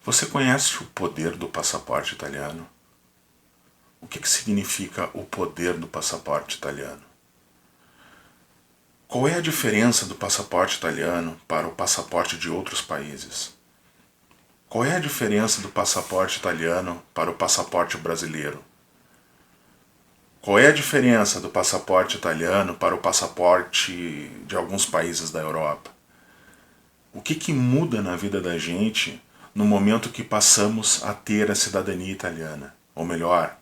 Você conhece o poder do passaporte italiano? O que significa o poder do passaporte italiano? Qual é a diferença do passaporte italiano para o passaporte de outros países? Qual é a diferença do passaporte italiano para o passaporte brasileiro? Qual é a diferença do passaporte italiano para o passaporte de alguns países da Europa? O que muda na vida da gente no momento que passamos a ter a cidadania italiana? Ou melhor,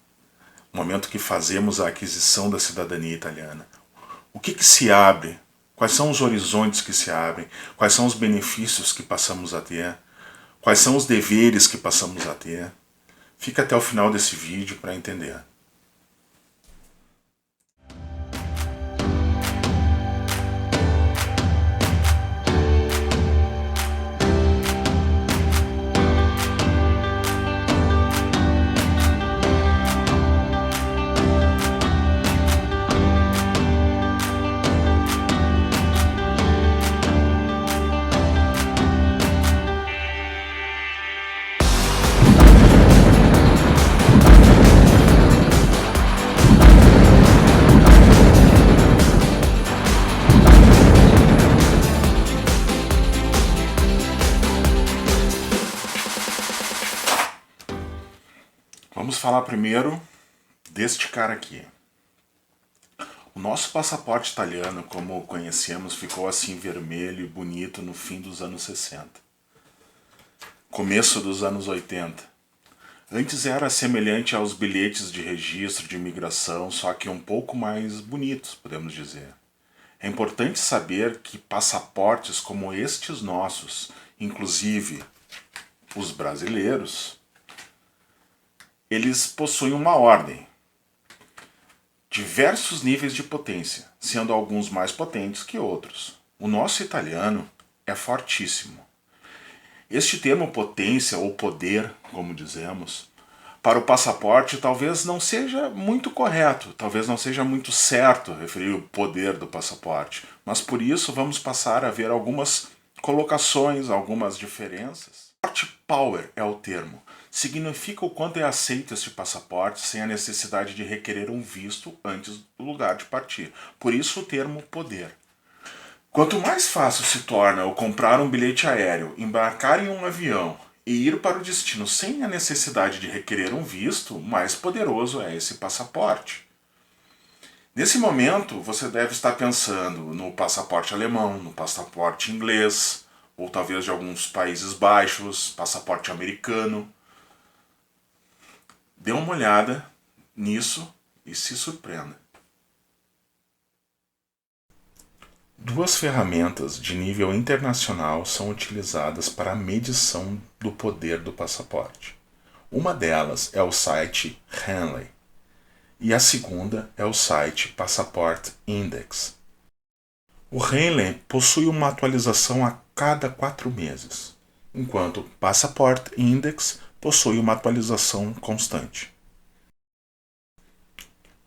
no momento que fazemos a aquisição da cidadania italiana. O que se abre? Quais são os horizontes que se abrem? Quais são os benefícios que passamos a ter? Quais são os deveres que passamos a ter? Fica até o final desse vídeo para entender. Vamos falar primeiro deste cara aqui. O nosso passaporte italiano, como o conhecemos, ficou assim vermelho e bonito no fim dos anos 60. Começo dos anos 80. Antes era semelhante aos bilhetes de registro de imigração, só que um pouco mais bonitos, podemos dizer. É importante saber que passaportes como estes nossos, inclusive os brasileiros, eles possuem uma ordem. Diversos níveis de potência, sendo alguns mais potentes que outros. O nosso italiano é fortíssimo. Este termo potência ou poder, como dizemos, para o passaporte talvez não seja muito correto, talvez não seja muito certo referir o poder do passaporte, mas por isso vamos passar a ver algumas colocações, algumas diferenças. Power é o termo. Significa o quanto é aceito este passaporte sem a necessidade de requerer um visto antes do lugar de partir. Por isso o termo poder. Quanto mais fácil se torna o comprar um bilhete aéreo, embarcar em um avião e ir para o destino sem a necessidade de requerer um visto, mais poderoso é esse passaporte. Nesse momento, você deve estar pensando no passaporte alemão, no passaporte inglês, ou talvez de alguns Países Baixos, passaporte americano. Dê uma olhada nisso e se surpreenda. Duas ferramentas de nível internacional são utilizadas para a medição do poder do passaporte. Uma delas é o site Henley e a segunda é o site Passport Index. O Henley possui uma atualização a cada 4 meses, enquanto o Passport Index possui uma atualização constante.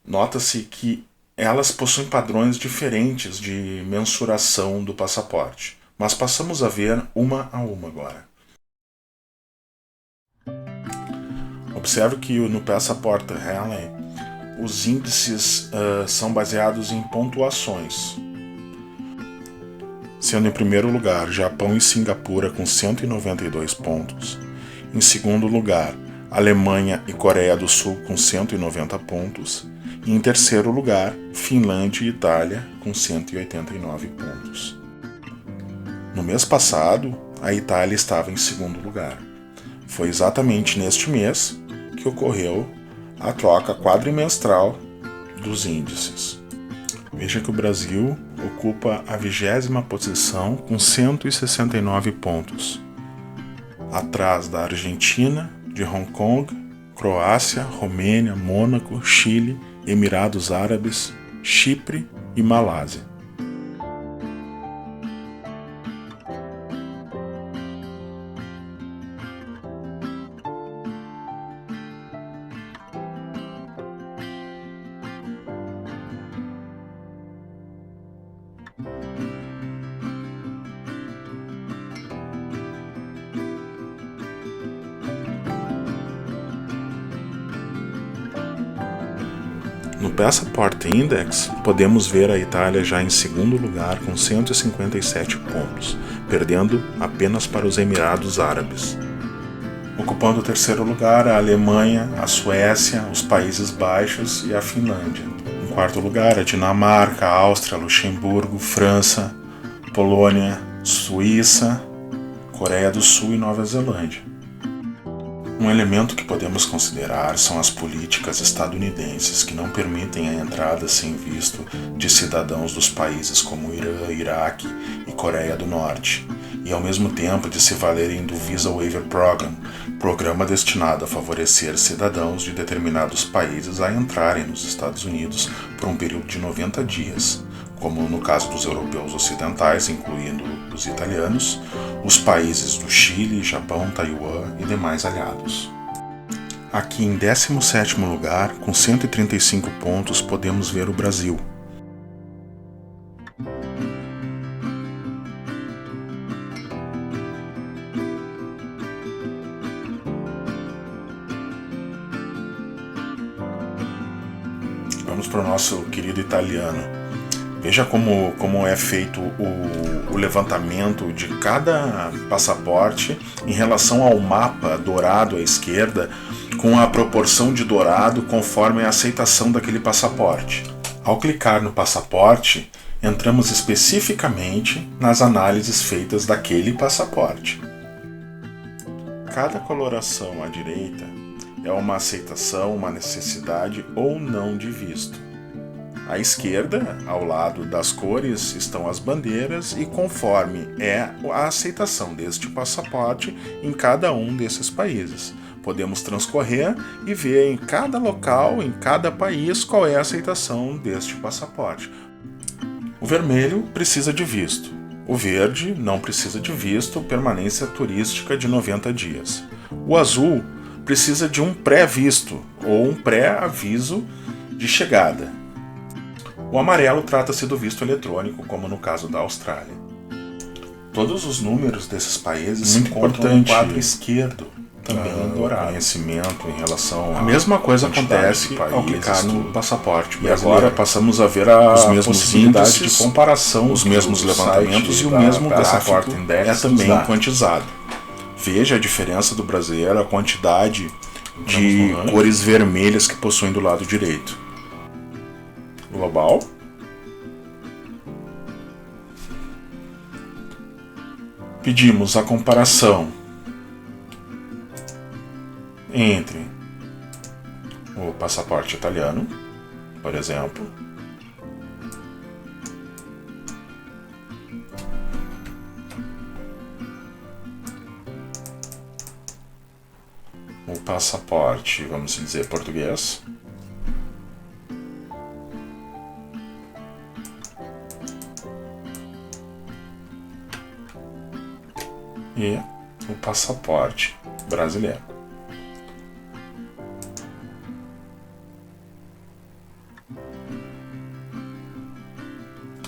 Nota-se que elas possuem padrões diferentes de mensuração do passaporte, mas passamos a ver uma a uma agora. Observe que no Passport Henley os índices são baseados em pontuações, sendo em primeiro lugar Japão e Singapura com 192 pontos, em segundo lugar Alemanha e Coreia do Sul com 190 pontos, e em terceiro lugar Finlândia e Itália com 189 pontos. No mês passado, a Itália estava em segundo lugar. Foi exatamente neste mês que ocorreu a troca quadrimestral dos índices. Veja que o Brasil ocupa a 20ª posição com 169 pontos, atrás da Argentina, de Hong Kong, Croácia, Romênia, Mônaco, Chile, Emirados Árabes, Chipre e Malásia. No Passport Index, podemos ver a Itália já em segundo lugar com 157 pontos, perdendo apenas para os Emirados Árabes. Ocupando o terceiro lugar, a Alemanha, a Suécia, os Países Baixos e a Finlândia. Em quarto lugar, a Dinamarca, a Áustria, Luxemburgo, França, Polônia, Suíça, Coreia do Sul e Nova Zelândia. Um elemento que podemos considerar são as políticas estadunidenses que não permitem a entrada sem visto de cidadãos dos países como Irã, Iraque e Coreia do Norte, e ao mesmo tempo de se valerem do Visa Waiver Program, programa destinado a favorecer cidadãos de determinados países a entrarem nos Estados Unidos por um período de 90 dias, como no caso dos europeus ocidentais, incluindo os italianos, os países do Chile, Japão, Taiwan e demais aliados. Aqui em 17º lugar, com 135 pontos, podemos ver o Brasil. Vamos para o nosso querido italiano. Veja como é feito o levantamento de cada passaporte em relação ao mapa dourado à esquerda, com a proporção de dourado conforme a aceitação daquele passaporte. Ao clicar no passaporte, entramos especificamente nas análises feitas daquele passaporte. Cada coloração à direita é uma aceitação, uma necessidade ou não de visto. À esquerda, ao lado das cores, estão as bandeiras e conforme é a aceitação deste passaporte em cada um desses países. Podemos transcorrer e ver em cada local, em cada país, qual é a aceitação deste passaporte. O vermelho precisa de visto. O verde não precisa de visto, permanência turística de 90 dias. O azul precisa de um pré-visto ou um pré-aviso de chegada. O amarelo trata-se do visto eletrônico, como no caso da Austrália. Todos os números desses países se encontram no quadro esquerdo, também dourado. Conhecimento em relação a mesma coisa acontece ao clicar no passaporte. E agora passamos a ver os mesmos índices de comparação, os mesmos levantamentos e o mesmo gráfico é também quantizado. Veja a diferença do brasileiro, a quantidade de cores vermelhas que possuem do lado direito. Global. Pedimos a comparação entre o passaporte italiano, por exemplo, o passaporte, vamos dizer, português, e o passaporte brasileiro.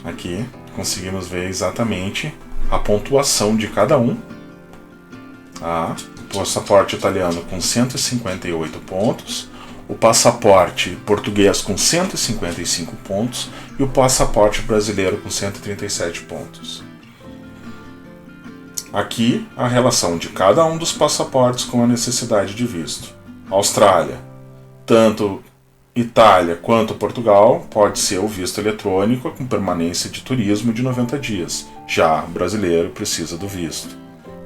Aqui conseguimos ver exatamente a pontuação de cada um. O passaporte italiano com 158 pontos, o passaporte português com 155 pontos e o passaporte brasileiro com 137 pontos. Aqui, a relação de cada um dos passaportes com a necessidade de visto. Austrália, tanto Itália quanto Portugal, pode ser o visto eletrônico com permanência de turismo de 90 dias. Já o brasileiro precisa do visto.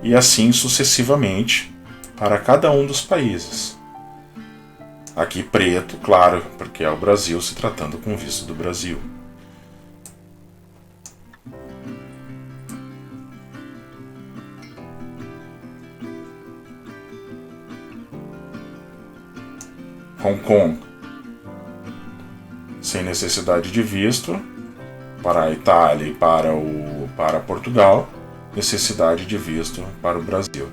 E assim sucessivamente para cada um dos países. Aqui preto, claro, porque é o Brasil se tratando com visto do Brasil. Hong Kong, sem necessidade de visto, para a Itália e para Portugal, necessidade de visto para o Brasil.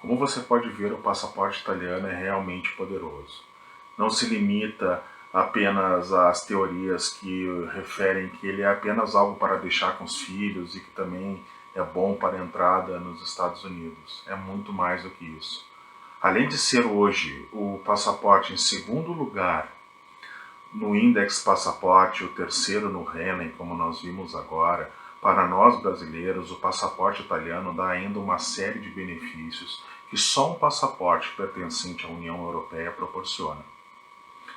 Como você pode ver, o passaporte italiano é realmente poderoso. Não se limita apenas às teorias que referem que ele é apenas algo para deixar com os filhos e que também é bom para a entrada nos Estados Unidos. É muito mais do que isso. Além de ser hoje o passaporte em segundo lugar no Index Passaporte, o terceiro no Renen, como nós vimos agora, para nós brasileiros, o passaporte italiano dá ainda uma série de benefícios que só um passaporte pertencente à União Europeia proporciona.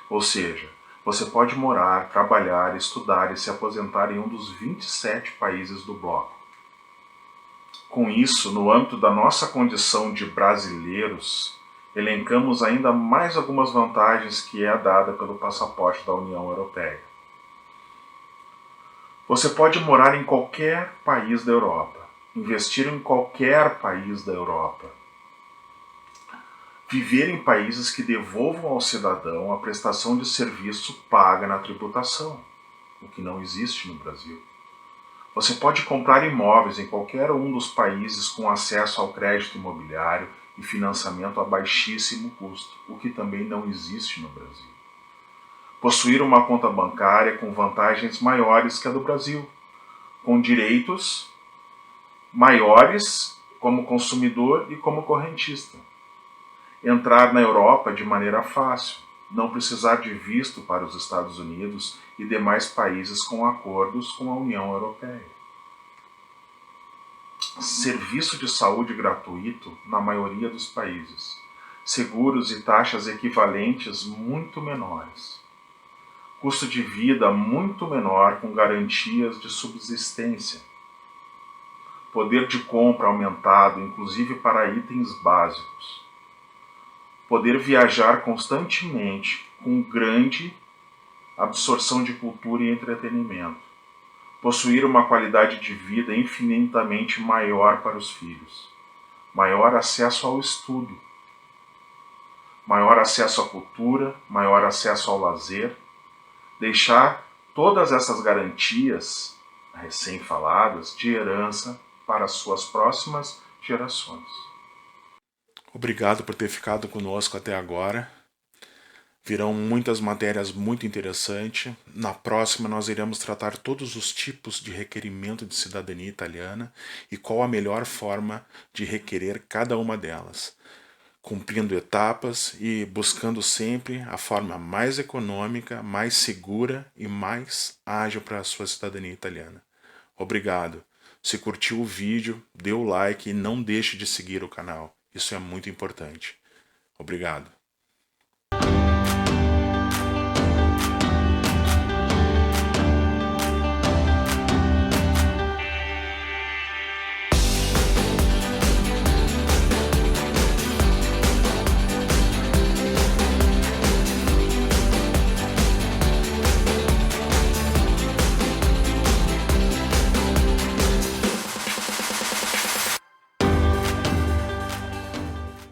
Ou seja, você pode morar, trabalhar, estudar e se aposentar em um dos 27 países do bloco. Com isso, no âmbito da nossa condição de brasileiros, elencamos ainda mais algumas vantagens que é dada pelo passaporte da União Europeia. Você pode morar em qualquer país da Europa, investir em qualquer país da Europa, viver em países que devolvam ao cidadão a prestação de serviço paga na tributação, o que não existe no Brasil. Você pode comprar imóveis em qualquer um dos países com acesso ao crédito imobiliário e financiamento a baixíssimo custo, o que também não existe no Brasil. Possuir uma conta bancária com vantagens maiores que a do Brasil, com direitos maiores como consumidor e como correntista. Entrar na Europa de maneira fácil, não precisar de visto para os Estados Unidos e demais países com acordos com a União Europeia. Serviço de saúde gratuito na maioria dos países. Seguros e taxas equivalentes muito menores. Custo de vida muito menor com garantias de subsistência. Poder de compra aumentado, inclusive para itens básicos. Poder viajar constantemente com grande absorção de cultura e entretenimento. Possuir uma qualidade de vida infinitamente maior para os filhos. Maior acesso ao estudo. Maior acesso à cultura, maior acesso ao lazer. Deixar todas essas garantias recém-faladas de herança para as suas próximas gerações. Obrigado por ter ficado conosco até agora. Virão muitas matérias muito interessantes. Na próxima nós iremos tratar todos os tipos de requerimento de cidadania italiana e qual a melhor forma de requerer cada uma delas, cumprindo etapas e buscando sempre a forma mais econômica, mais segura e mais ágil para a sua cidadania italiana. Obrigado. Se curtiu o vídeo, dê o like e não deixe de seguir o canal. Isso é muito importante. Obrigado.